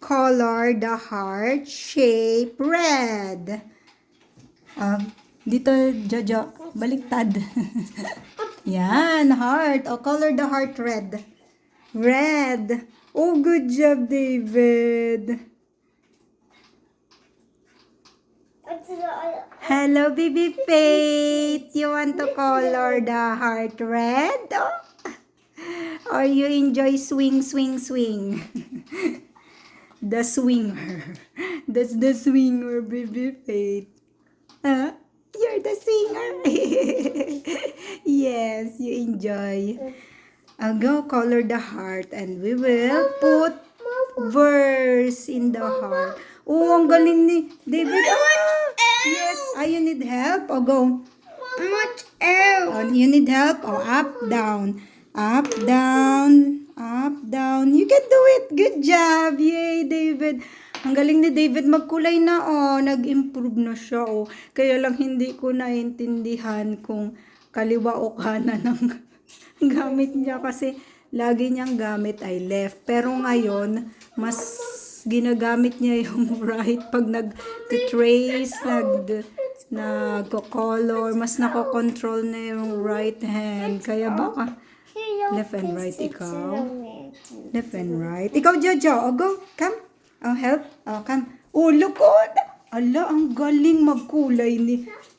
color the heart shape red? Dito, Jojo, baliktad. Yan, heart. Oh, color the heart red. Red. Oh, good job, David. Hello, baby Faith. You want to color the heart red? Oh. Or you enjoy swing, swing, swing? The swinger. That's the swinger, baby Faith. You're the singer. Yes, you enjoy. Go color the heart and we will put verse in the heart. Oh, ang galing ni David. Yes. You need help? Oh, go. Much else. Oh, you need help? Oh, up, down. Up, down. Up, down. You can do it. Good job. Yay, David. Ang galing ni David magkulay na, oh. Nag-improve na siya, oh. Kaya lang hindi ko naintindihan kung kaliwa o kanan ng gamit niya kasi lagi niyang gamit ay left. Pero ngayon, mas ginagamit niya yung right pag nag-trace, nag-color, mas nako-control na yung right hand. Kaya baka left and right ikaw. Left and right. Ikaw, Jojo. Oh, go. Come. Oh, help. Oh, come. Oh, look on. Ala, ang galing magkulay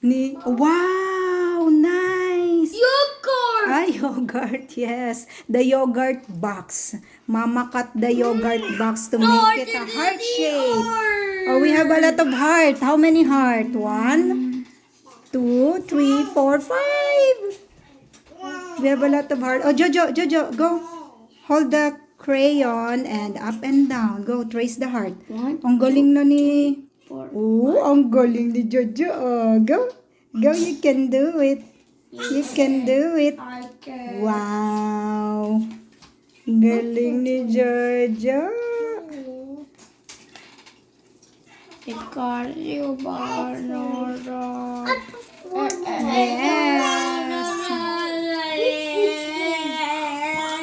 ni wow, nice. Yogurt. Yogurt, yes. The yogurt box. Mama cut the yogurt box to make it a heart shape. Oh, we have a lot of heart. How many heart? 1, 2, 3, 4, 5. We have a lot of heart. Oh, Jojo, go. Hold the crayon and up and down. Go, trace the heart. Ang galing na ni... Oh, ang galing ni Jojo. Oh, go. Go, you can do it. You can do it. I can. Wow. Galing ni Jojo. Ikaw,